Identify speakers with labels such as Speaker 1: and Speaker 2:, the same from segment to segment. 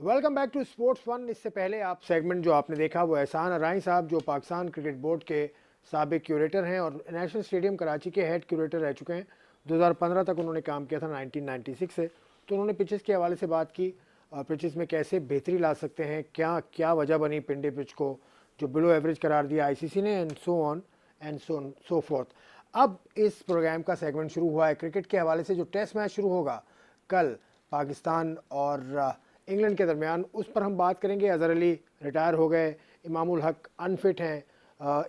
Speaker 1: Welcome back to sports one. इससे पहले आप सेगमेंट जो आपने देखा वो एहसान अराई साहब जो पाकिस्तान क्रिकेट बोर्ड के साबिक क्यूरेटर हैं और नेशनल स्टेडियम कराची के हेड क्यूरेटर रह चुके हैं। 2015 तक उन्होंने काम किया था 1996 से। तो उन्होंने पिचेस के हवाले से बात की और पिचेस में कैसे बेहतरी ला सकते हैं, क्या क्या वजह बनी पिंडे पिच को जो बिलो एवरेज करार दिया आईसीसी ने, and so on and so fourth. अब इस प्रोग्राम का सेगमेंट शुरू हुआ है क्रिकेट के हवाले से। जो टेस्ट मैच शुरू होगा कल पाकिस्तान और इंग्लैंड के दरमियान, उस पर हम बात करेंगे। अज़हर अली रिटायर हो गए, इमामुल हक अनफिट हैं,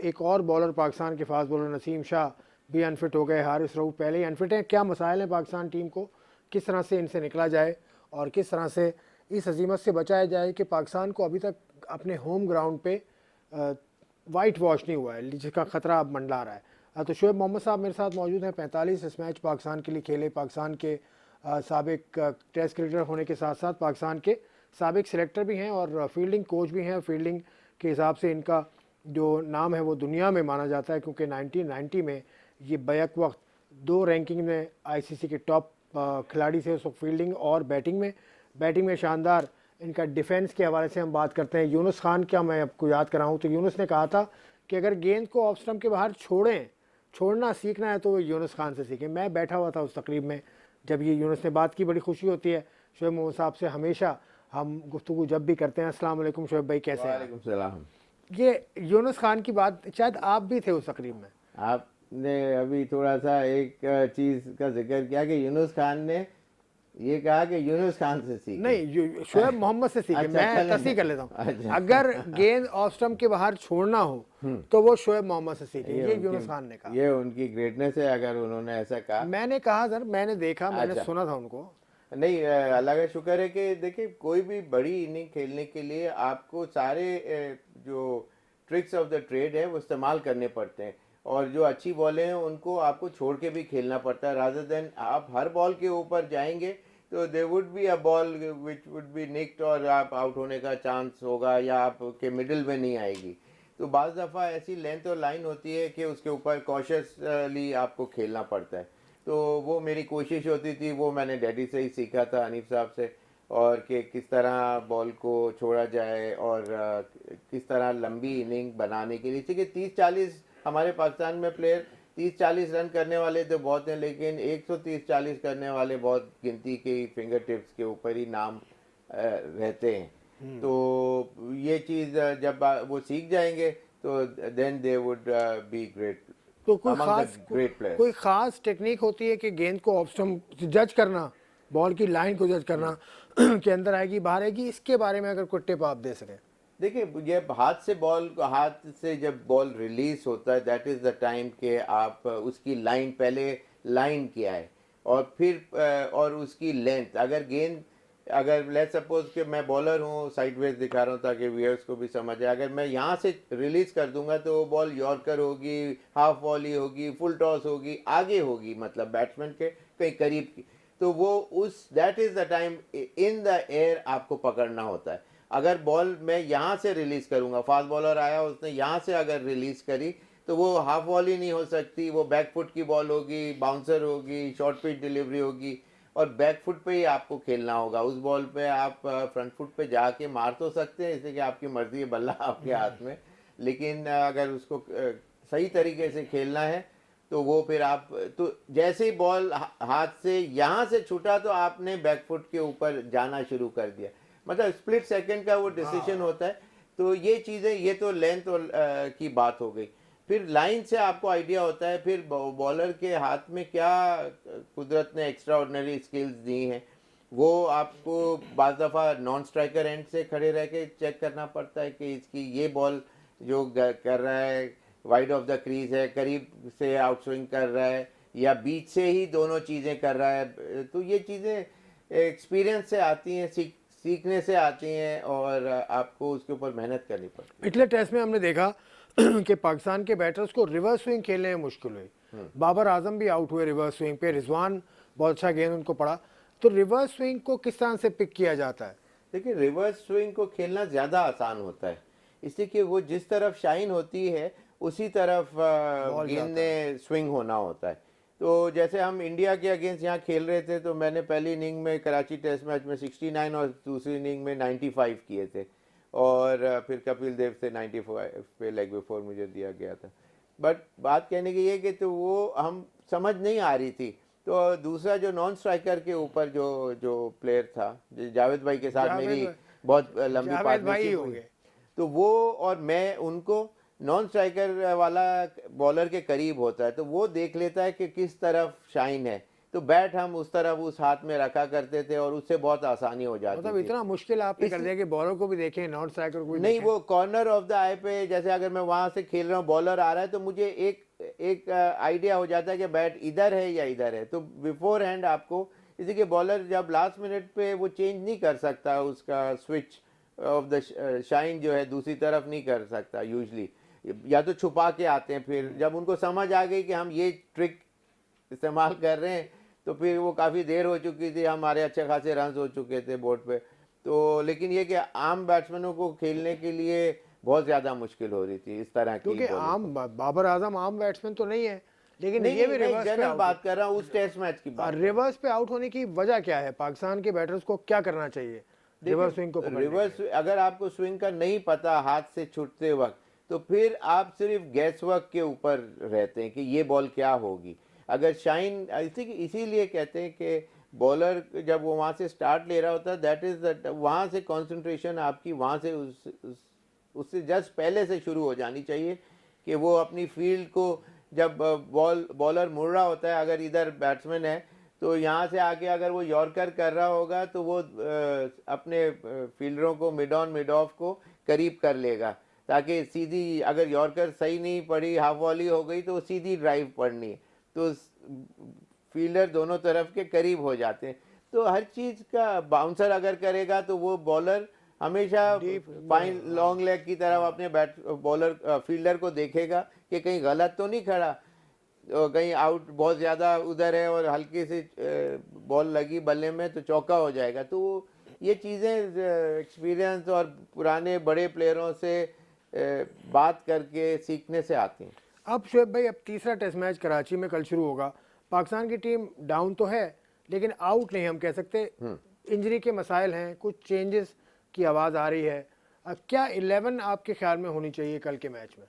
Speaker 1: एक और बॉलर पाकिस्तान के फास्ट बॉलर नसीम शाह भी अनफिट हो गए, हारिस रऊफ पहले ही अनफिट हैं। क्या मसाइल हैं पाकिस्तान टीम को, किस तरह से इनसे निकला जाए और किस तरह से इस हजीमत से बचाया जाए कि पाकिस्तान को अभी तक अपने होम ग्राउंड पे वाइट वॉश नहीं हुआ है जिसका ख़तरा अब मंडला रहा है। तो शोएब मोहम्मद साहब मेरे साथ मौजूद हैं। 45 इस मैच पाकिस्तान के लिए खेले, पाकिस्तान के साबिक टेस्ट क्रिकेटर होने के साथ साथ पाकिस्तान के साबिक सिलेक्टर भी हैं और फील्डिंग कोच भी हैं। फील्डिंग के हिसाब से इनका जो नाम है वो दुनिया में माना जाता है, क्योंकि 1990 में ये बैक वक्त 2 रैंकिंग में आईसीसी के टॉप खिलाड़ी थे उस वक्त, फील्डिंग और बैटिंग में शानदार। इनका डिफेंस के हवाले से हम बात करते हैं। यूनुस खान, क्या मैं आपको याद कराऊँ तो यूनुस ने कहा था कि अगर गेंद को ऑफ स्टंप के बाहर छोड़ना सीखना है तो वो यूनुस खान से सीखें। मैं बैठा हुआ था उस तकरीब में जब ये यूनुस ने बात की। बड़ी खुशी होती है शोएब मोहम्मद साहब से, हमेशा हम गुफ्तगू जब भी करते हैं। अस्सलाम वालेकुम शोएब भाई, कैसे हैं?
Speaker 2: वालेकुम सलाम।
Speaker 1: ये यूनुस खान की बात, शायद आप भी थे उस तकरीब में।
Speaker 2: आपने अभी थोड़ा सा एक चीज का जिक्र किया कि यूनुस खान ने ये कहा कि यूनुस खान से सीखे।
Speaker 1: नहीं, शोएब मोहम्मद से सीखे।
Speaker 2: अच्छा,
Speaker 1: मैं
Speaker 2: चलें।
Speaker 1: तस्दीक कर लेता हूँ,
Speaker 2: अच्छा।
Speaker 1: अगर गेंद ऑफ स्टंप के बाहर छोड़ना हो तो वो शोएब मोहम्मद से सीखे, ये यूनुस खान ने कहा।
Speaker 2: ये उनकी ग्रेटनेस है अगर उन्होंने ऐसा कहा।
Speaker 1: मैंने कहा सर, मैंने देखा, मैंने
Speaker 2: अच्छा।
Speaker 1: सुना था उनको।
Speaker 2: नहीं, अल्लाह का शुक्र है कि देखिए कोई भी बड़ी इनिंग खेलने के लिए आपको सारे जो ट्रिक्स ऑफ द ट्रेड है वो इस्तेमाल करने पड़ते हैं, और जो अच्छी बॉलें हैं उनको आपको छोड़ के भी खेलना पड़ता है। रादर देन आप हर बॉल के ऊपर जाएंगे तो they would be a ball which would be nicked और आप आउट होने का चांस होगा या आपके मिडिल में नहीं आएगी। तो बाज़ दफ़ा ऐसी लेंथ और लाइन होती है कि उसके ऊपर कॉशियसली आपको खेलना पड़ता है। तो वो मेरी कोशिश होती थी, वो मैंने डैडी से ही सीखा था, हनीफ साहब से, और कि किस तरह बॉल को छोड़ा जाए और किस तरह लंबी इनिंग बनाने के लिए। क्योंकि 30-40 हमारे पाकिस्तान में प्लेयर 30-40 रन करने वाले तो बहुत हैं, लेकिन 130-40 करने वाले बहुत गिनती के फिंगर टिप्स के ऊपर ही नाम रहते हैं। तो ये चीज़ जब वो सीख जाएंगे तो then they would be great
Speaker 1: तो
Speaker 2: अमंग द ग्रेट प्लेयर्स।
Speaker 1: कोई खास टेक्निक होती है कि गेंद को ऑफ स्टंप जज करना, बॉल की लाइन को जज करना कि अंदर आएगी बाहर आएगी, इसके बारे में अगर कोई टिप आप दे सकें?
Speaker 2: देखिए, ये हाथ से जब बॉल रिलीज होता है दैट इज़ द टाइम के आप उसकी लाइन, पहले लाइन क्या है और फिर और उसकी लेंथ। अगर लेट्स सपोज कि मैं बॉलर हूँ, साइडवेज दिखा रहा हूँ ताकि व्यूअर्स को भी समझ आए, अगर मैं यहाँ से रिलीज कर दूंगा तो वो बॉल यॉर्कर होगी, हाफ वॉली होगी, फुल टॉस होगी, आगे होगी, मतलब बैट्समैन के कहीं करीब की। तो वो उस that is the time in the air आपको पकड़ना होता है। अगर बॉल मैं यहाँ से रिलीज करूँगा, फास्ट बॉलर आया उसने यहाँ से अगर रिलीज करी तो वो हाफ वॉली नहीं हो सकती, वो बैक फुट की बॉल होगी, बाउंसर होगी, शॉर्ट पिच डिलीवरी होगी, और बैक फुट पे ही आपको खेलना होगा। उस बॉल पे आप फ्रंट फुट पे जाके मार तो सकते हैं, इसलिए कि आपकी मर्जी है, बल्ला आपके हाथ में, लेकिन अगर उसको सही तरीके से खेलना है तो वो फिर आप तो जैसे ही बॉल हाथ से यहाँ से छूटा तो आपने बैक फुट के ऊपर जाना शुरू कर दिया, मतलब स्प्लिट सेकंड का वो डिसीजन होता है। तो ये चीज़ें, ये तो लेंथ और की बात हो गई। फिर लाइन से आपको आइडिया होता है फिर बॉलर के हाथ में क्या कुदरत ने एक्स्ट्रा ऑर्डिनरी स्किल्स दी हैं, वो आपको बाज़ दफ़ा नॉन स्ट्राइकर एंड से खड़े रह के चेक करना पड़ता है कि इसकी ये बॉल जो कर रहा है वाइड ऑफ द क्रीज है, करीब से आउट स्विंग कर रहा है, या बीच से ही दोनों चीज़ें कर रहा है। तो ये चीज़ें एक्सपीरियंस से आती हैं, सीखने से आती हैं, और आपको उसके ऊपर मेहनत करनी पड़ती है।
Speaker 1: पिछले टेस्ट में हमने देखा कि पाकिस्तान के बैटर्स को रिवर्स स्विंग खेलने में मुश्किल हुई। बाबर आजम भी आउट हुए रिवर्स स्विंग पे, रिजवान बहुत अच्छा गेंद उनको पड़ा। तो रिवर्स स्विंग को किस तरह से पिक किया जाता है?
Speaker 2: देखिए, रिवर्स स्विंग को खेलना ज़्यादा आसान होता है, इसलिए कि वो जिस तरफ शाइन होती है उसी तरफ गेंद ने स्विंग होना होता है। तो जैसे हम इंडिया के अगेंस्ट यहाँ खेल रहे थे, तो मैंने पहली इनिंग में कराची टेस्ट मैच में 69 और दूसरी इनिंग में 95 किए थे, और फिर कपिल देव से 95 पे लेग बिफोर मुझे दिया गया था। बट बात कहने की ये कि तो वो हम समझ नहीं आ रही थी। तो दूसरा जो नॉन स्ट्राइकर के ऊपर जो जो प्लेयर था, जावेद भाई के साथ
Speaker 1: जावेद
Speaker 2: मेरी
Speaker 1: भाई-
Speaker 2: बहुत लंबी
Speaker 1: जावेद भाई ही
Speaker 2: पार्टनरशिप
Speaker 1: हो
Speaker 2: हुई,
Speaker 1: गए।
Speaker 2: तो वो और मैं उनको नॉन स्ट्राइकर वाला बॉलर के करीब होता है, तो वो देख लेता है कि किस तरफ शाइन है, तो बैट हम उस तरफ उस हाथ में रखा करते थे और उससे बहुत आसानी हो जाती
Speaker 1: मतलब
Speaker 2: थी।
Speaker 1: इतना मुश्किल आपने कर
Speaker 2: इस-
Speaker 1: दिया कि बॉलर को भी देखें, नॉन स्ट्राइकर को भी
Speaker 2: नहीं,
Speaker 1: देखें।
Speaker 2: वो कॉर्नर ऑफ द आई पे, जैसे अगर मैं वहां से खेल रहा हूँ, बॉलर आ रहा है, तो मुझे एक आइडिया हो जाता है कि बैट इधर है या इधर है, तो बिफोर हैंड आपको, इसी के बॉलर जब लास्ट मिनट पे वो चेंज नहीं कर सकता, उसका स्विच ऑफ द शाइन जो है दूसरी तरफ नहीं कर सकता यूजली, या तो छुपा के आते हैं। फिर जब उनको समझ आ गई कि हम ये ट्रिक इस्तेमाल कर रहे हैं, तो फिर वो काफ़ी देर हो चुकी थी, हमारे अच्छे खासे रन हो चुके थे बोर्ड पे। तो लेकिन ये कि आम बैट्समैनों को खेलने के लिए बहुत ज़्यादा मुश्किल हो रही थी इस तरह की
Speaker 1: क्योंकि
Speaker 2: बॉलिंग
Speaker 1: आम
Speaker 2: को।
Speaker 1: बाबर आजम आम बैट्समैन तो नहीं है, लेकिन
Speaker 2: नहीं
Speaker 1: ये
Speaker 2: नहीं,
Speaker 1: भी
Speaker 2: मैं
Speaker 1: रिवर्स पे
Speaker 2: जनरल
Speaker 1: आउट
Speaker 2: बात कर रहा हूँ, उस टेस्ट मैच की बात।
Speaker 1: रिवर्स पे आउट होने की वजह क्या है? पाकिस्तान के बैटर्स को क्या करना चाहिए रिवर्स स्विंग को पकड़ने के
Speaker 2: रिवर्स,
Speaker 1: लिए?
Speaker 2: अगर आपको स्विंग का नहीं पता हाथ से छूटते वक्त, तो फिर आप सिर्फ गैस वर्क के ऊपर रहते हैं कि ये बॉल क्या होगी। अगर शाइन, इसीलिए कहते हैं कि बॉलर जब वो वहाँ से स्टार्ट ले रहा होता है, दैट इज वहाँ से कंसंट्रेशन आपकी वहाँ से उससे जस्ट पहले से शुरू हो जानी चाहिए, कि वो अपनी फील्ड को, जब बॉलर मुड़ रहा होता है, अगर इधर बैट्समैन है, तो यहाँ से आके अगर वो यॉर्कर कर रहा होगा, तो वो अपने फील्डरों को मिड ऑन मिड ऑफ को करीब कर लेगा, ताकि सीधी, अगर यॉर्कर सही नहीं पड़ी, हाफ वॉली हो गई, तो सीधी ड्राइव पड़नी है, तो फील्डर दोनों तरफ के करीब हो जाते हैं। तो हर चीज़ का बाउंसर अगर करेगा, तो वो बॉलर हमेशा फाइन लॉन्ग लेग की तरफ अपने बॉलर फील्डर को देखेगा कि कहीं गलत तो नहीं खड़ा, कहीं आउट बहुत ज़्यादा उधर है और हल्की सी बॉल लगी बल्ले में तो चौका हो जाएगा। तो ये चीज़ें एक्सपीरियंस और पुराने बड़े प्लेयरों से बात करके सीखने से आती हैं।
Speaker 1: अब शुएब भाई, अब तीसरा टेस्ट मैच कराची में कल शुरू होगा। पाकिस्तान की टीम डाउन तो है, लेकिन आउट नहीं हम कह सकते। इंजरी के मसाइल हैं, कुछ चेंजेस की आवाज़ आ रही है। क्या 11 आपके ख्याल में होनी चाहिए कल के मैच में?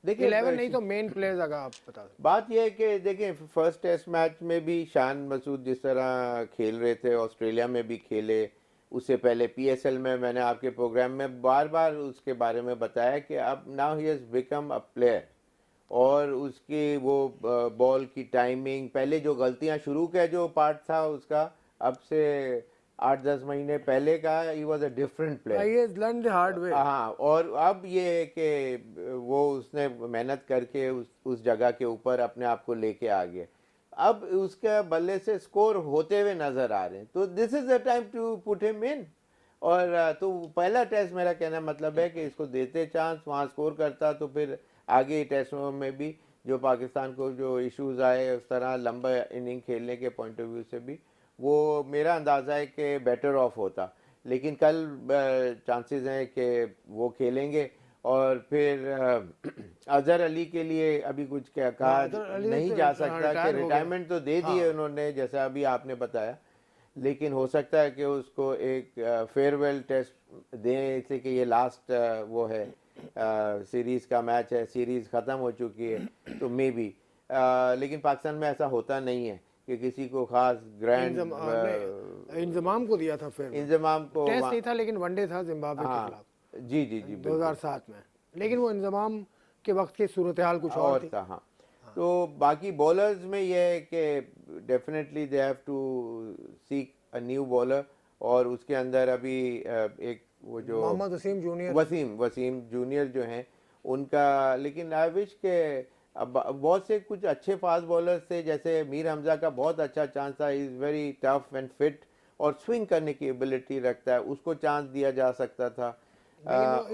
Speaker 2: देखिए
Speaker 1: 11 नहीं तो मेन प्लेयर्स अगर आप बता दें।
Speaker 2: बात यह है कि देखिए, फर्स्ट टेस्ट मैच में भी शान मसूद जिस तरह खेल रहे थे, ऑस्ट्रेलिया में भी खेले, उससे पहले पीएसएल में मैंने आपके प्रोग्राम में बार बार उसके बारे में बताया कि अब now he has become a player, और उसकी वो बॉल की टाइमिंग, पहले जो गलतियां शुरू का जो पार्ट था उसका, अब से 8-10 महीने पहले का, he was a different player.
Speaker 1: ये लर्न द हार्ड वे।
Speaker 2: हाँ, और अब ये है कि वो उसने मेहनत करके उस जगह के ऊपर अपने आप को लेके आ गया, अब उसके बल्ले से स्कोर होते हुए नजर आ रहे हैं, तो this is the time to put him in. और तो पहला टेस्ट, मेरा कहना मतलब है कि इसको देते चांस, वहाँ स्कोर करता, तो फिर आगे टेस्टों में भी जो पाकिस्तान को जो इश्यूज आए, उस तरह लंबा इनिंग खेलने के पॉइंट ऑफ व्यू से भी वो मेरा अंदाज़ा है कि बेटर ऑफ होता। लेकिन कल चांसेस हैं कि वो खेलेंगे, और फिर अजहर अली के लिए अभी कुछ क्या कहा
Speaker 1: अजहर अली
Speaker 2: नहीं
Speaker 1: तो
Speaker 2: जा सकता, कि
Speaker 1: रिटायर हो गया।
Speaker 2: रिटायरमेंट तो दे दी है उन्होंने, जैसा अभी आपने बताया, लेकिन हो सकता है कि उसको एक फेयरवेल टेस्ट दें, इसलिए कि ये लास्ट वो है, सीरीज़ का मैच है, सीरीज़ ख़त्म हो चुकी है, तो मे बी, लेकिन पाकिस्तान में ऐसा होता नहीं है कि किसी को खास ग्रैंड
Speaker 1: इंजमाम को दिया था, फिर
Speaker 2: इंजमाम को
Speaker 1: टेस्ट नहीं था लेकिन वनडे था जिम्बाब्वे के खिलाफ
Speaker 2: जी जी जी,
Speaker 1: 2007 में, लेकिन वो इंजमाम के वक्त की सूरत हाल कुछ और थी।
Speaker 2: था। हाँ, तो बाकी बॉलर्स में ये है कि definitely they have to seek a new bowler, और उसके अंदर अभी एक वो जो
Speaker 1: मोहम्मद
Speaker 2: वसीम जूनियर जो हैं उनका, लेकिन आई विश के अब बहुत से कुछ अच्छे फास्ट बॉलर्स थे, जैसे मीर हमजा का बहुत अच्छा चांस था, is very tough and fit, और स्विंग करने की एबिलिटी रखता है, उसको चांस दिया जा सकता था।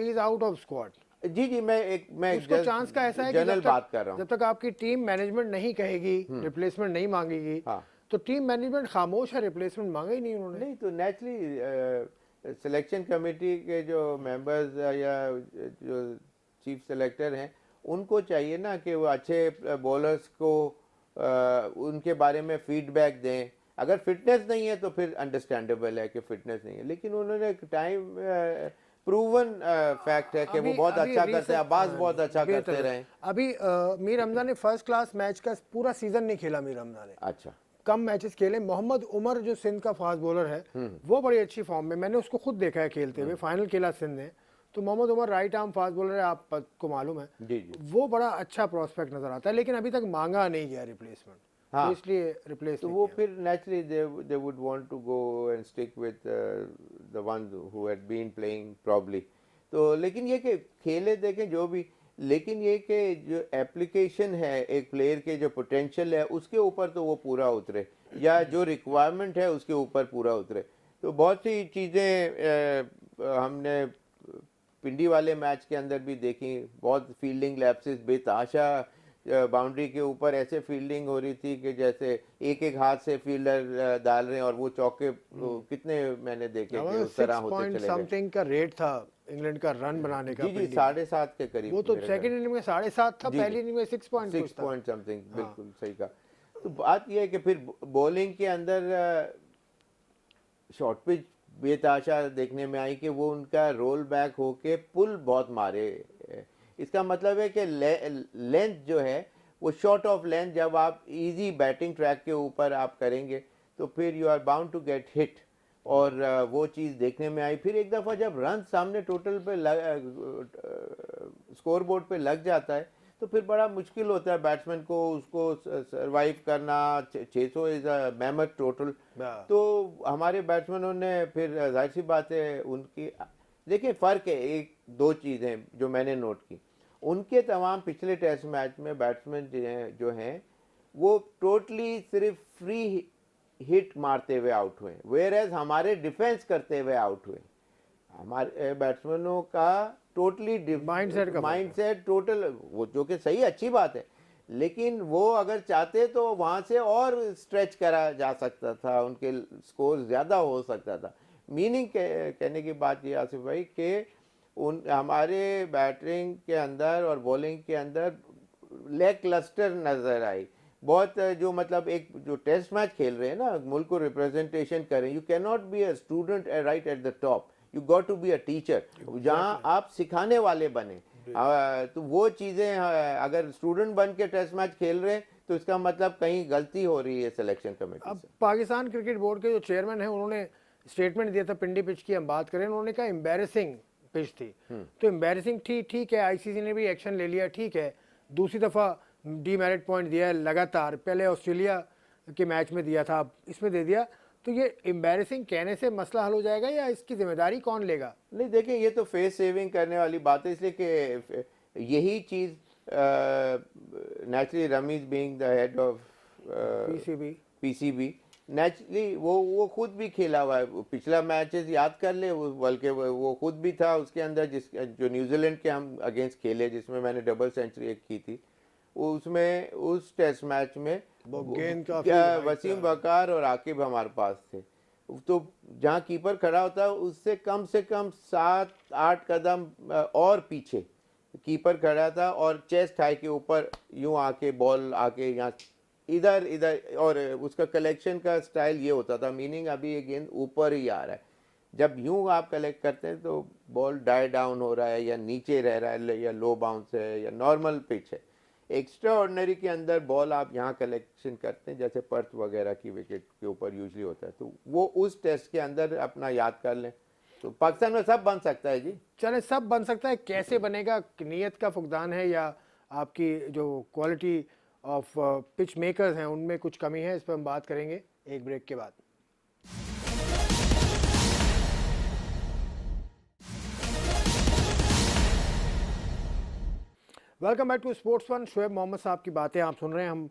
Speaker 1: Is out of squad.
Speaker 2: जी जी, मैं
Speaker 1: उसको चांस का ऐसा है कि
Speaker 2: जनरल बात कर रहा हूँ।
Speaker 1: जब तक आपकी टीम मैनेजमेंट नहीं कहेगी, रिप्लेसमेंट नहीं मांगेगी,
Speaker 2: हाँ,
Speaker 1: तो टीम मैनेजमेंट खामोश है, रिप्लेसमेंट मांगा ही नहीं उन्होंने।
Speaker 2: नहीं तो नेचुरली सिलेक्शन कमेटी के जो मेंबर्स या जो चीफ सेलेक्टर हैं, उनको चाहिए ना कि वो अच्छे बॉलर्स को उनके बारे में फीडबैक दें। अगर फिटनेस नहीं है तो फिर अंडरस्टैंडेबल है कि फिटनेस नहीं है, लेकिन उन्होंने टाइम प्रूवन फैक्ट है कि वो बहुत अच्छा करते हैं, अब्बास बहुत अच्छा करते रहे।
Speaker 1: अभी मीर हमजा ने फर्स्ट क्लास मैच का पूरा सीजन नहीं खेला मीर हमजा ने,
Speaker 2: अच्छा,
Speaker 1: कम मैचेस खेले। मोहम्मद उमर जो सिंध का फास्ट बॉलर है वो बड़ी अच्छी फॉर्म में, मैंने उसको खुद देखा है खेलते हुए, फाइनल खेला सिंध ने। तो Mohammad Umar right arm fast bowler है, आपको मालूम है
Speaker 2: जी जी।
Speaker 1: वो बड़ा अच्छा प्रोस्पेक्ट नजर आता है, लेकिन अभी तक मांगा नहीं गया रिप्लेसमेंट,
Speaker 2: हाँ,
Speaker 1: तो इसलिए रिप्लेस
Speaker 2: तो
Speaker 1: नहीं
Speaker 2: वो
Speaker 1: किया।
Speaker 2: फिर naturally they would want to go and stick with the one who had been playing probably. तो लेकिन ये कि खेले देखें जो भी, लेकिन ये कि जो एप्लीकेशन है एक प्लेयर के, जो पोटेंशियल है उसके ऊपर तो वो पूरा उतरे, या जो रिक्वायरमेंट है उसके ऊपर पूरा उतरे। तो बहुत सी चीज़ें हमने पिंडी वाले मैच के अंदर भी देखी, बहुत फील्डिंग लैप्सेस, बेताशा बाउंड्री के ऊपर ऐसे फील्डिंग हो रही थी कि जैसे एक एक हाथ से फील्डर डाल रहे हैं, और वो चौके कितने मैंने देखे कि उस तरह होते चले गए।
Speaker 1: समथिंग का रेट था इंग्लैंड का रन बनाने का,
Speaker 2: जी जी, 7.5 के करीब।
Speaker 1: वो तो सेकंड इनिंग में 7.5 था, पहली इनिंग में 6 पॉइंट
Speaker 2: 6 पॉइंट समथिंग, बिल्कुल सही कहा। तो बात यह है कि फिर बॉलिंग के अंदर शॉर्ट पिच बेताशा देखने में आई कि वो उनका रोल बैक होके पुल बहुत मारे। इसका मतलब है कि लेंथ जो है वो शॉर्ट ऑफ लेंथ, जब आप इजी बैटिंग ट्रैक के ऊपर आप करेंगे तो फिर you are bound to get hit, और वो चीज़ देखने में आई। फिर एक दफ़ा जब रन सामने टोटल पे स्कोर बोर्ड पे लग जाता है तो फिर बड़ा मुश्किल होता है बैट्समैन को उसको सरवाइव करना। 600 इज़ अ मैमथ टोटल। तो हमारे बैट्समैनों ने फिर जाहिर सी बात है उनकी, देखिए फ़र्क है, एक दो चीज़ें जो मैंने नोट की, उनके तमाम पिछले टेस्ट मैच में बैट्समैन जो हैं वो टोटली सिर्फ फ्री हिट मारते हुए आउट हुए, वेयर एज हमारे डिफेंस करते हुए आउट हुए। हमारे बैट्समैनों का टोटली माइंडसेट टोटल, वो जो कि सही अच्छी बात है, लेकिन वो अगर चाहते तो वहाँ से और स्ट्रेच करा जा सकता था, उनके स्कोर ज़्यादा हो सकता था। मीनिंग कहने की बात ये आसिफ भाई कि उन हमारे बैटिंग के अंदर और बॉलिंग के अंदर लेग क्लस्टर नज़र आई बहुत। जो मतलब एक जो टेस्ट मैच खेल रहे हैं ना, मुल्क को रिप्रेजेंटेशन करें, you can not be a student right at the top, you got to be a teacher, जहाँ आप सिखाने वाले बने। तो वो चीज़ें अगर स्टूडेंट बन के टेस्ट मैच खेल रहे हैं तो इसका मतलब कहीं गलती हो रही है सिलेक्शन कमेटी
Speaker 1: अब
Speaker 2: से।
Speaker 1: पाकिस्तान क्रिकेट बोर्ड के जो चेयरमैन हैं उन्होंने स्टेटमेंट दिया था पिंडी पिच की हम बात करें, उन्होंने कहा एम्बैरेसिंग पिच थी। तो एम्बैरेसिंग ठीक है, आईसीसी ने भी एक्शन ले लिया, ठीक है, दूसरी दफ़ा डीमेरिट पॉइंट दिया है लगातार, पहले ऑस्ट्रेलिया के मैच में दिया था, अब इसमें दे दिया। तो ये एम्बैरेसिंग कहने से मसला हल हो जाएगा या इसकी जिम्मेदारी कौन लेगा?
Speaker 2: नहीं देखिए, ये तो फेस सेविंग करने वाली बात है, इसलिए कि यही चीज़ naturally Ramiz being the head of PCB naturally वो खुद भी खेला हुआ है, पिछला मैचेस याद कर ले, बल्कि वो खुद भी था उसके अंदर, जिस जो न्यूजीलैंड के हम अगेंस्ट खेले जिसमें मैंने डबल सेंचुरी एक की थी, उसमें उस टेस्ट मैच में वसीम बकार और आकिब हमारे पास थे। तो जहाँ कीपर खड़ा होता है उससे कम से कम 7-8 कदम और पीछे कीपर खड़ा था, और चेस्ट हाई के ऊपर यूं आके बॉल आके यहाँ इधर इधर, और उसका कलेक्शन का स्टाइल ये होता था, मीनिंग अभी ये गेंद ऊपर ही आ रहा है, जब यूं आप कलेक्ट करते हैं तो बॉल डाई डाउन हो रहा है या नीचे रह रहा है या लो बाउंस है या नॉर्मल पिच है। एक्स्ट्रा ऑर्डिनरी के अंदर बॉल आप यहाँ कलेक्शन करते हैं जैसे पर्थ वगैरह की विकेट के ऊपर यूजली होता है, तो वो उस टेस्ट के अंदर अपना याद कर लें। तो पाकिस्तान में सब बन सकता है जी,
Speaker 1: चले सब बन सकता है, कैसे बनेगा नीयत का फुकदान है या आपकी जो क्वालिटी ऑफ पिच मेकर्स हैं उनमें कुछ कमी है, इस पर हम बात करेंगे एक ब्रेक के बाद। Welcome back to sports one. Shoaib Mohammad साहब की बातें आप सुन रहे हैं। हम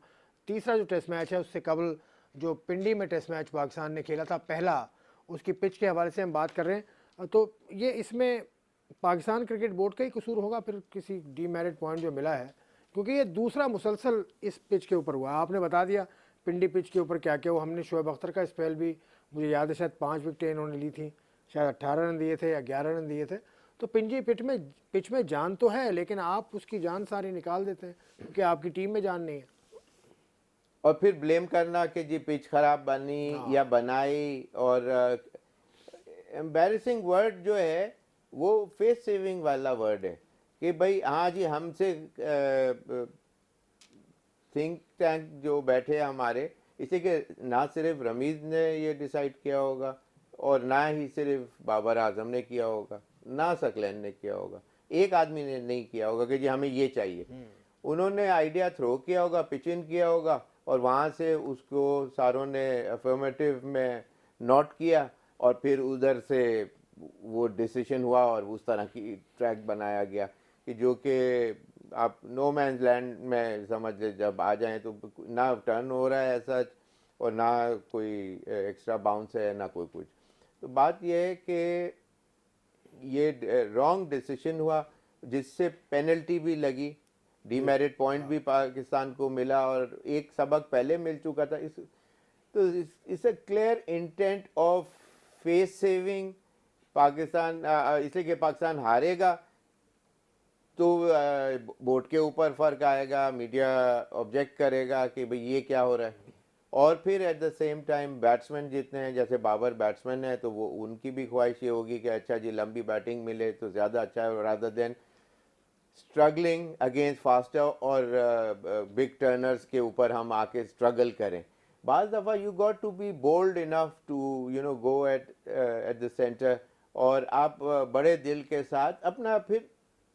Speaker 1: तीसरा जो टेस्ट मैच है उससे कबल जो पिंडी में टेस्ट मैच पाकिस्तान ने खेला था पहला, उसकी पिच के हवाले से हम बात कर रहे हैं। तो ये इसमें पाकिस्तान क्रिकेट बोर्ड का ही कसूर होगा फिर, किसी डीमेरिट पॉइंट जो मिला है, क्योंकि ये दूसरा मुसलसल इस पिच के ऊपर हुआ। आपने बता दिया पिंडी पिच के ऊपर क्या क्या हुआ। हमने शोएब अख्तर का स्पेल भी, मुझे याद है शायद 5 विकेटें इन्होंने ली थी, शायद 18 रन दिए थे या 11 रन दिए थे। तो पिंडी पिच में जान तो है, लेकिन आप उसकी जान सारी निकाल देते हैं क्योंकि आपकी टीम में जान नहीं है।
Speaker 2: और फिर ब्लेम करना कि जी पिच खराब बनी या बनाई, और एम्बैरेसिंग वर्ड जो है वो फेस सेविंग वाला वर्ड है कि भाई हाँ जी हमसे थिंक टैंक जो बैठे हमारे, इसी के ना सिर्फ रमीज ने ये डिसाइड किया होगा और ना ही सिर्फ बाबर आजम ने किया होगा, ना सकलैन ने किया होगा, एक आदमी ने नहीं किया होगा कि जी हमें ये चाहिए। उन्होंने आइडिया थ्रो किया होगा, पिच इन किया होगा, और वहाँ से उसको सारों ने अफर्मेटिव में नोट किया, और फिर उधर से वो डिसीजन हुआ और उस तरह की ट्रैक बनाया गया कि जो कि आप नो मैंस लैंड में समझ ले जब आ जाएं तो ना टर्न हो रहा है ऐसा, और ना कोई एक्स्ट्रा बाउंस है ना कोई कुछ। तो बात यह है कि ये रॉन्ग डिसीजन हुआ, जिससे पेनल्टी भी लगी, डीमेरिट पॉइंट भी पाकिस्तान को मिला, और एक सबक पहले मिल चुका था। तो it's a clear intent of face saving Pakistan, इसलिए कि पाकिस्तान हारेगा तो बोर्ड के ऊपर फर्क आएगा, मीडिया ऑब्जेक्ट करेगा कि भाई ये क्या हो रहा है, और फिर at the same time batsman जितने हैं, जैसे बाबर बैट्समैन है तो वो उनकी भी ख्वाहिश ये होगी कि अच्छा जी लंबी बैटिंग मिले तो ज़्यादा अच्छा है, rather than struggling against faster और बिग टर्नर्स के ऊपर हम आके स्ट्रगल करें। बाज़ दफ़ा you got to be bold enough to go at the centre, और आप बड़े दिल के साथ अपना फिर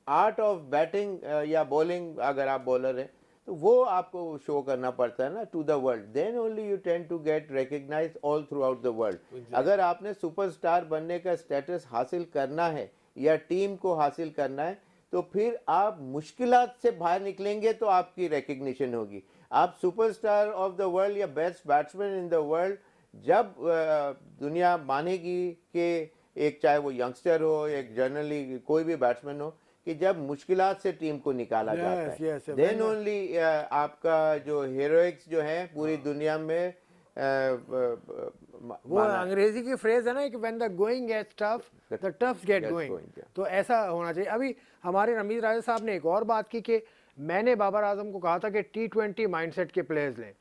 Speaker 2: आर्ट ऑफ बैटिंग या बॉलिंग, अगर आप बॉलर हैं तो वो आपको शो करना पड़ता है ना to the world, then only you tend to get recognised all throughout the world. अगर आपने सुपरस्टार बनने का स्टेटस हासिल करना है या टीम को हासिल करना है तो फिर आप मुश्किलात से बाहर निकलेंगे तो आपकी रिकग्निशन होगी। आप सुपरस्टार ऑफ द वर्ल्ड या best batsman in the world जब दुनिया मानेगी कि एक चाहे वो यंगस्टर हो, एक जनरली कोई भी बैट्समैन हो, कि जब मुश्किलात से टीम को निकाला जाता है, देन ओनली आपका जो हीरोइक्स जो है पूरी दुनिया में
Speaker 1: वो अंग्रेजी की फ्रेज है ना कि when the going gets tough the toughs get going, तो ऐसा होना चाहिए। अभी हमारे रमीज राजा साहब ने एक और बात की कि मैंने बाबर आजम को कहा था कि T20 माइंडसेट के प्लेयर्स लें,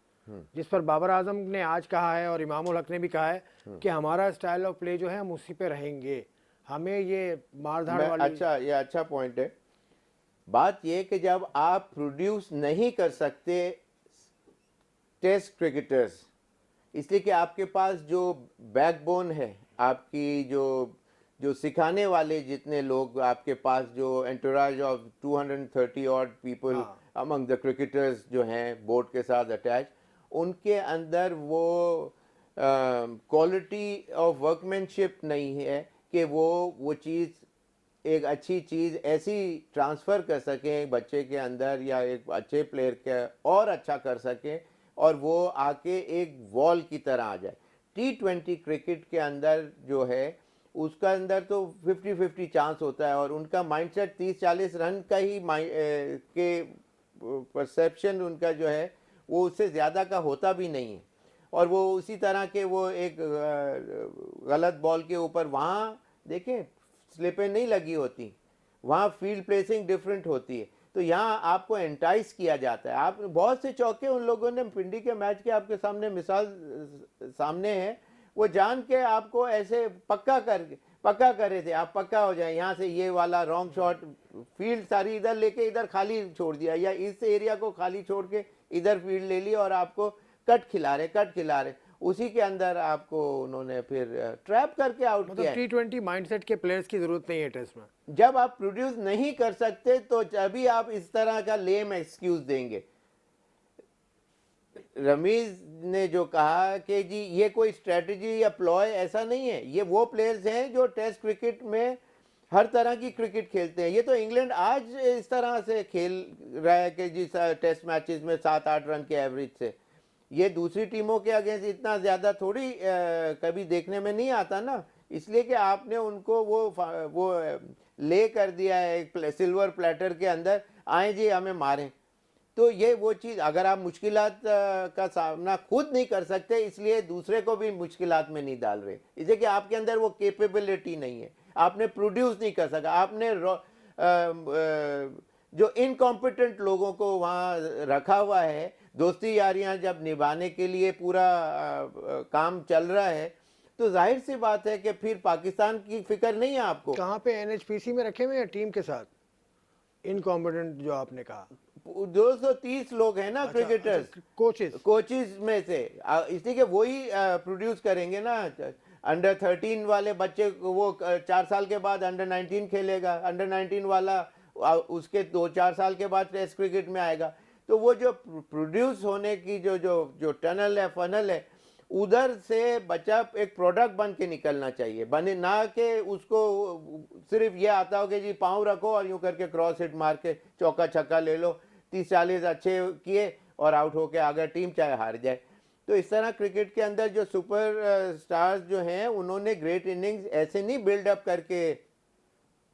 Speaker 1: जिस पर बाबर आजम ने आज कहा है और इमामुल हक ने भी कहा है कि हमारा स्टाइल ऑफ प्ले जो है हम उसी पे रहेंगे, हमें ये मारधाड़ वाली।
Speaker 2: अच्छा, ये अच्छा पॉइंट है। बात ये कि जब आप प्रोड्यूस नहीं कर सकते टेस्ट क्रिकेटर्स, इसलिए कि आपके पास जो बैकबोन है, आपकी जो सिखाने वाले जितने लोग आपके पास, जो entourage of 230 odd people among the cricketers जो हैं बोर्ड के साथ अटैच, उनके अंदर वो क्वालिटी ऑफ वर्कमैनशिप नहीं है कि वो चीज़, एक अच्छी चीज़ ऐसी ट्रांसफ़र कर सकें बच्चे के अंदर या एक अच्छे प्लेयर के और अच्छा कर सकें और वो आके एक वॉल की तरह आ जाए। T20 क्रिकेट के अंदर जो है उसका अंदर तो 50-50 चांस होता है, और उनका माइंडसेट 30-40 रन का ही के परसेप्शन उनका जो है वो उससे ज़्यादा का होता भी नहीं है, और वो उसी तरह के वो एक गलत बॉल के ऊपर, वहाँ देखें स्लिपें नहीं लगी होती, वहाँ फील्ड प्लेसिंग डिफरेंट होती है, तो यहाँ आपको एंटाइस किया जाता है। आप बहुत से चौके उन लोगों ने पिंडी के मैच के आपके सामने मिसाल सामने है, वो जान के आपको ऐसे पक्का कर रहे थे, आप पक्का हो जाए, यहाँ से ये वाला रॉन्ग शॉट, फील्ड सारी इधर लेके इधर खाली छोड़ दिया, या इस एरिया को खाली छोड़ के इधर फील्ड ले ली और आपको कट खिला रहे, उसी के अंदर आपको उन्होंने फिर ट्रैप करके आउट किया।
Speaker 1: T20 माइंडसेट के प्लेयर्स की जरूरत नहीं है टेस्ट में।
Speaker 2: जब आप प्रोड्यूस नहीं कर सकते तो अभी आप इस तरह का लेम एक्सक्यूज देंगे। रमीज ने जो कहा कि जी ये कोई स्ट्रेटजी या प्लॉय, ऐसा नहीं है, ये वो प्लेयर्स हैं जो टेस्ट क्रिकेट में हर तरह की क्रिकेट खेलते हैं। ये तो इंग्लैंड आज इस तरह से खेल रहा है कि जी टेस्ट मैचेस में 7-8 रन के एवरेज से, ये दूसरी टीमों के अगेंस्ट इतना ज़्यादा थोड़ी कभी देखने में नहीं आता ना, इसलिए कि आपने उनको वो ले कर दिया है एक सिल्वर प्लेटर के अंदर, आए जी हमें मारें। तो ये वो चीज़, अगर आप मुश्किलात का सामना खुद नहीं कर सकते, इसलिए दूसरे को भी मुश्किलात में नहीं डाल रहे, इसलिए कि आपके अंदर वो कैपेबिलिटी नहीं है, आपने प्रोड्यूस नहीं कर सका, आपने जो इनकॉम्पिटेंट लोगों को वहाँ रखा हुआ है दोस्ती यारियां जब निभाने के लिए पूरा काम चल रहा है, तो जाहिर सी बात है कि फिर पाकिस्तान की फिक्र नहीं है आपको।
Speaker 1: कहाँ पे एनएचपीसी में रखे हुए हैं टीम के साथ इनकॉम्पिटेंट जो आपने कहा?
Speaker 2: 230 लोग हैं ना क्रिकेटर्स,
Speaker 1: कोचेस
Speaker 2: कोचेस में से, इसलिए कि वही प्रोड्यूस करेंगे ना। अंडर 13 वाले बच्चे को वो 4 साल के बाद अंडर 19 खेलेगा, अंडर 19 वाला उसके 2-4 साल के बाद टेस्ट क्रिकेट में आएगा। तो वो जो प्रोड्यूस होने की जो जो जो टनल है, फनल है, उधर से बच्चा एक प्रोडक्ट बन के निकलना चाहिए, बने ना कि उसको सिर्फ ये आता हो कि जी पाँव रखो और यूं करके क्रॉस हिट मार के चौका छक्का ले लो, 30-40 अच्छे किए और आउट होके आ गए, टीम चाहे हार जाए। तो इस तरह क्रिकेट के अंदर जो सुपर स्टार्स जो हैं, उन्होंने ग्रेट इनिंग्स ऐसे नहीं बिल्डअप करके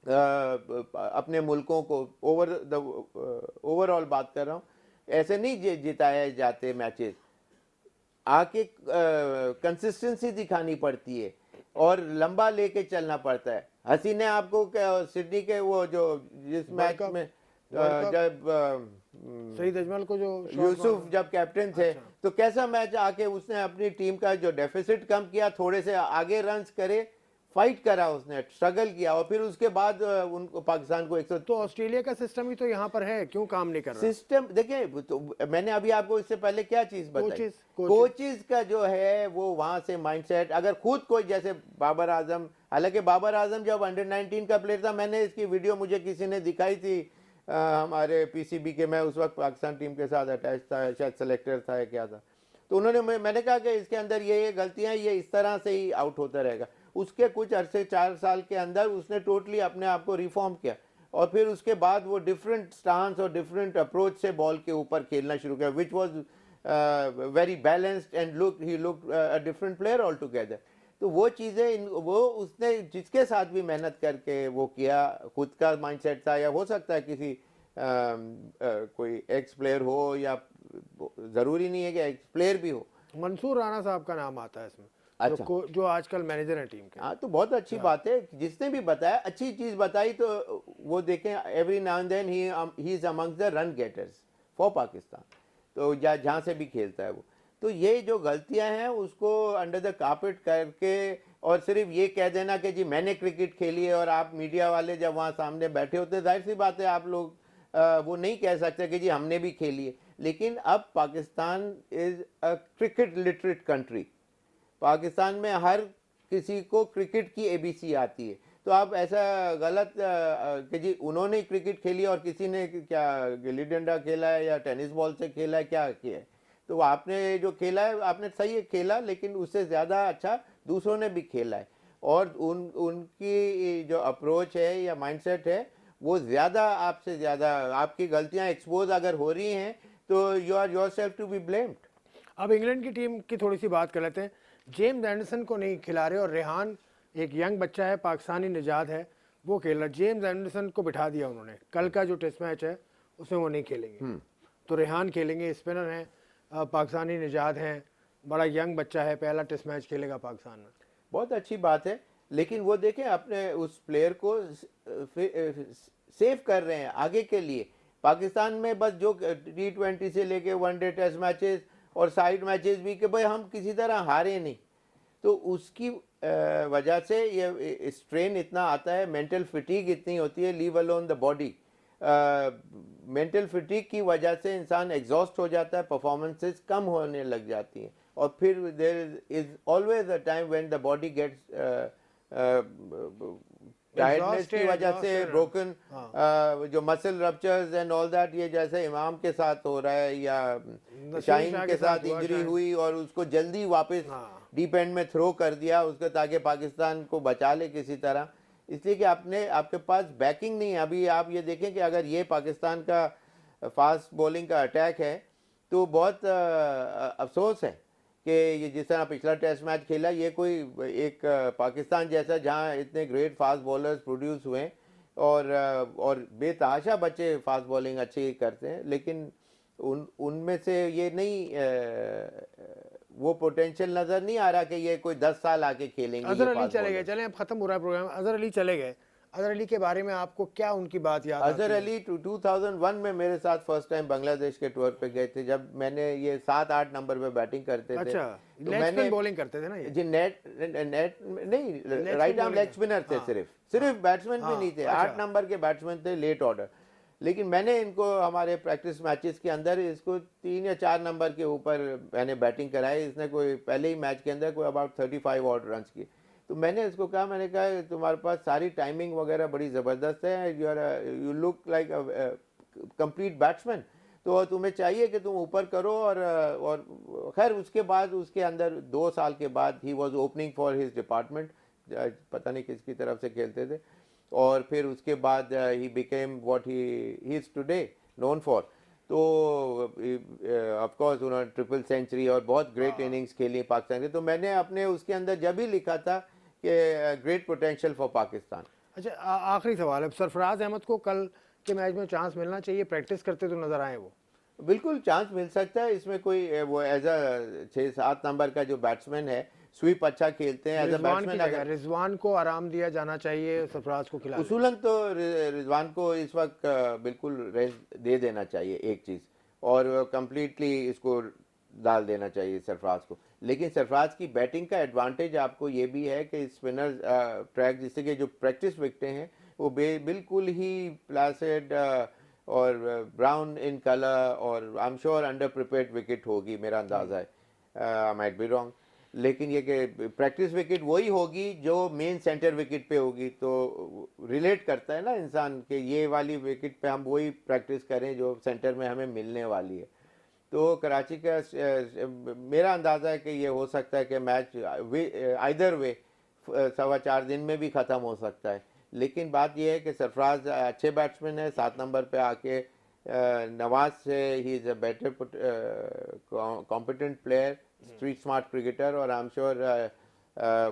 Speaker 2: अपने मुल्कों को ओवरऑल बात कर रहा हूँ, ऐसे नहीं जिताए जाते मैचेस। आके कंसिस्टेंसी दिखानी पड़ती है और लंबा लेके चलना पड़ता है। हसी ने आपको सिडनी के वो जो जिस मैच में जब
Speaker 1: सईद अजमल को जो
Speaker 2: यूसुफ जब कैप्टन थे, तो कैसा मैच आके उसने अपनी टीम का जो डेफिसिट कम किया, थोड़े से आगे रन्स करे, फाइट करा, उसने स्ट्रगल किया और फिर उसके बाद उनको पाकिस्तान को 100।
Speaker 1: तो ऑस्ट्रेलिया का सिस्टम ही तो यहाँ पर है, क्यों काम नहीं कर रहा?
Speaker 2: सिस्टम देखिए, तो मैंने अभी आपको इससे पहले क्या चीज बताई, कोचेस का जो है वो वहां से माइंडसेट। अगर खुद कोई जैसे बाबर आजम, हालांकि बाबर आजम जब अंडर 19 का प्लेयर था, मैंने इसकी वीडियो मुझे किसी ने दिखाई थी, हमारे पीसीबी के, मैं उस वक्त पाकिस्तान टीम के साथ अटैच था, शायद सेलेक्टर था या क्या था, तो उन्होंने मैंने कहा कि इसके अंदर ये गलतियां, ये इस तरह से ही आउट होता रहेगा। उसके कुछ अरसे 4 साल के अंदर उसने टोटली अपने आप को रिफॉर्म किया और फिर उसके बाद वो डिफरेंट स्टांस और डिफरेंट अप्रोच से बॉल के ऊपर खेलना शुरू किया, which was very balanced and he look a different player all together. तो वो चीज़ें वो उसने जिसके साथ भी मेहनत करके वो किया, खुद का माइंडसेट था, या हो सकता है किसी कोई एक्स प्लेयर हो, या ज़रूरी नहीं है कि एक्स प्लेयर भी हो।
Speaker 1: मंसूर राणा साहब का नाम आता है इसमें,
Speaker 2: अच्छा,
Speaker 1: जो आजकल मैनेजर हैं टीम के।
Speaker 2: हाँ, तो बहुत अच्छी बात है, जिसने भी बताया अच्छी चीज़ बताई। तो वो देखें, every now and then he is amongst the run getters for Pakistan, तो जहाँ से भी खेलता है वो। तो ये जो गलतियां हैं उसको अंडर द कारपेट करके और सिर्फ ये कह देना कि जी मैंने क्रिकेट खेली है, और आप मीडिया वाले जब वहाँ सामने बैठे होते, जाहिर सी बात है आप लोग वो नहीं कह सकते कि जी हमने भी खेली है। लेकिन अब Pakistan is a cricket literate country, Pakistan में हर किसी को क्रिकेट की एबीसी आती है। तो आप ऐसा गलत कि जी उन्होंने क्रिकेट खेली और किसी ने क्या गिल्ली डंडा खेला है या टेनिस बॉल से खेला है, क्या किया है। तो आपने जो खेला है आपने सही खेला, लेकिन उससे ज़्यादा अच्छा दूसरों ने भी खेला है, और उनकी जो अप्रोच है या माइंडसेट है वो ज़्यादा, आपसे ज़्यादा आपकी गलतियां एक्सपोज अगर हो रही हैं तो you are yourself to be blamed.
Speaker 1: अब इंग्लैंड की टीम की थोड़ी सी बात कर लेते हैं। जेम्स एंडरसन को नहीं खिला रहे और रेहान एक यंग बच्चा है, पाकिस्तानी निजात है, वो खेल रहा। जेम्स एंडरसन को बिठा दिया उन्होंने, कल का जो टेस्ट मैच है उसमें वो नहीं खेलेंगे, तो रेहान खेलेंगे। स्पिनर हैं, पाकिस्तानी निजात हैं, बड़ा यंग बच्चा है, पहला टेस्ट मैच खेलेगा पाकिस्तान में।
Speaker 2: बहुत अच्छी बात है, लेकिन वो देखें अपने उस प्लेयर को सेव कर रहे हैं आगे के लिए। पाकिस्तान में बस जो T20 से लेके वनडे टेस्ट मैचेस और साइड मैचेस भी कि भाई हम किसी तरह हारे नहीं, तो उसकी वजह से ये स्ट्रेन इतना आता है, मेंटल फिटीग इतनी होती है, leave alone the body. Mental फिटीग की वजह से इंसान एग्जॉस्ट हो जाता है, परफॉर्मेंसेस कम होने लग जाती हैं, और फिर there is always a time when the body gets tiredness की वजह से ब्रोकन, जो muscle ruptures and all that, ये जैसे इमाम के साथ हो रहा है या शाहीन के साथ इंजरी हुई और उसको जल्दी वापस डीप एंड में थ्रो कर दिया उसको, ताकि पाकिस्तान को बचा ले किसी तरह, इसलिए कि आपके पास बैकिंग नहीं है। अभी आप ये देखें कि अगर ये पाकिस्तान का फास्ट बॉलिंग का अटैक है तो बहुत अफसोस है कि ये जिस तरह पिछला टेस्ट मैच खेला, ये कोई एक पाकिस्तान जैसा जहां इतने ग्रेट फास्ट बॉलर्स प्रोड्यूस हुए और बेतहाशा बच्चे फास्ट बॉलिंग अच्छी करते हैं, लेकिन उनमें से ये नहीं वो पोटेंशियल नजर नहीं आ रहा कि ये कोई 10 साल आके खेलेंगे।
Speaker 1: अजहर अली चले गए, चले अब खत्म हो रहा है प्रोग्राम, अजहर अली चले गए, अजहर अली के बारे में आपको क्या उनकी बात याद आती
Speaker 2: अजहर
Speaker 1: है?
Speaker 2: अली 2001 में मेरे साथ फर्स्ट टाइम बांग्लादेश के टूर पे गए थे, जब मैंने ये 7-8 नंबर पे बैटिंग करते थे।
Speaker 1: अच्छा,
Speaker 2: तो
Speaker 1: लेग
Speaker 2: मैंने
Speaker 1: स्पिन बॉलिंग करते थे ना ये?
Speaker 2: जी नेट नेट नहीं,
Speaker 1: leg
Speaker 2: right
Speaker 1: spin
Speaker 2: arm
Speaker 1: bowling
Speaker 2: leg spinner थे।
Speaker 1: हाँ,
Speaker 2: सिर्फ बैट्समैन भी
Speaker 1: हाँ,
Speaker 2: नहीं थे,
Speaker 1: अच्छा।
Speaker 2: 8 नंबर के बैट्समैन थे, लेट ऑर्डर। लेकिन मैंने इनको हमारे प्रैक्टिस मैचेस के अंदर इसको 3 या 4 नंबर के ऊपर मैंने बैटिंग कराई। इसने कोई पहले ही मैच के अंदर कोई अबाउट 35 ऑड रन किए। तो मैंने इसको कहा, मैंने कहा तुम्हारे पास सारी टाइमिंग वगैरह बड़ी ज़बरदस्त है, you look like complete batsman, तो तुम्हें चाहिए कि तुम ऊपर करो। और खैर उसके बाद उसके अंदर 2 साल के बाद he was opening for his department, पता नहीं किसकी तरफ से खेलते थे। और फिर उसके बाद he became what he is today known for. तो ऑफ कोर्स उन्होंने ट्रिपल सेंचुरी और बहुत ग्रेट इनिंग्स खेली पाकिस्तान की। तो मैंने अपने उसके अंदर जब ही लिखा था कि ग्रेट पोटेंशियल फॉर पाकिस्तान।
Speaker 1: अच्छा, आखिरी सवाल है, सरफराज अहमद को कल के मैच में चांस मिलना चाहिए? प्रैक्टिस करते तो नजर आए वो।
Speaker 2: बिल्कुल चांस मिल सकता है, इसमें कोई वो एज अ 6-7 नंबर का जो बैट्समैन है, स्वीप अच्छा खेलते हैं एज अ
Speaker 1: रिजवान की
Speaker 2: बैट्समैन।
Speaker 1: जगह रिजवान को आराम दिया जाना चाहिए, सरफराज को खिला दें।
Speaker 2: उसूलन तो रिजवान को इस वक्त बिल्कुल रेस्ट दे देना चाहिए एक चीज़, और कंप्लीटली इसको डाल देना चाहिए सरफराज को। लेकिन सरफराज की बैटिंग का एडवांटेज आपको ये भी है कि स्पिनर ट्रैक, जिससे कि जो प्रैक्टिस विकेटें हैं वो बिल्कुल ही प्लासिड और ब्राउन इन कलर, और I am sure under prepared wicket होगी, मेरा अंदाज़ा है, आई माइट बी रॉन्ग। लेकिन ये कि प्रैक्टिस विकेट वही होगी जो मेन सेंटर विकेट पे होगी। तो रिलेट करता है ना इंसान के ये वाली विकेट पे हम वही प्रैक्टिस करें जो सेंटर में हमें मिलने वाली है। तो कराची का मेरा अंदाज़ा है कि ये हो सकता है कि मैच आइदर वे 4.25 दिन में भी ख़त्म हो सकता है। लेकिन बात यह है कि सरफराज अच्छे बैट्समैन है, 7 नंबर पे आके नवाज से he is a better competent player, street smart cricketer, और आई एम श्योर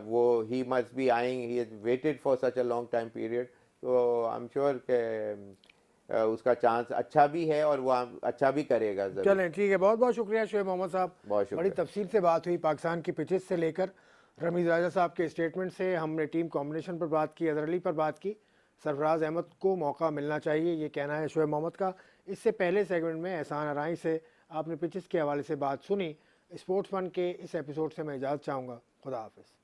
Speaker 2: वो he must be eyeing, he is waited for such a long time period. तो आई एम श्योर के उसका चांस अच्छा भी है और वो अच्छा भी करेगा ज़रूर।
Speaker 1: चलें, ठीक है, बहुत बहुत शुक्रिया शोएब मोहम्मद साहब।
Speaker 2: बहुत
Speaker 1: बड़ी
Speaker 2: शुक्रिया।
Speaker 1: तफसील से बात हुई पाकिस्तान की पिचेस से लेकर रमीज़ राजा साहब के स्टेटमेंट से। हमने टीम कॉम्बिनेशन पर बात की, अजहर अली पर बात की, सरफराज अहमद को मौका मिलना चाहिए, ये कहना है शोएब मोहम्मद का। इससे पहले सेगमेंट में एहसान अराई से आपने पिचेस के हवाले से बात सुनी। स्पोर्ट्स फन के इस एपिसोड से मैं इजाज़त चाहूँगा। खुदा हाफिज़।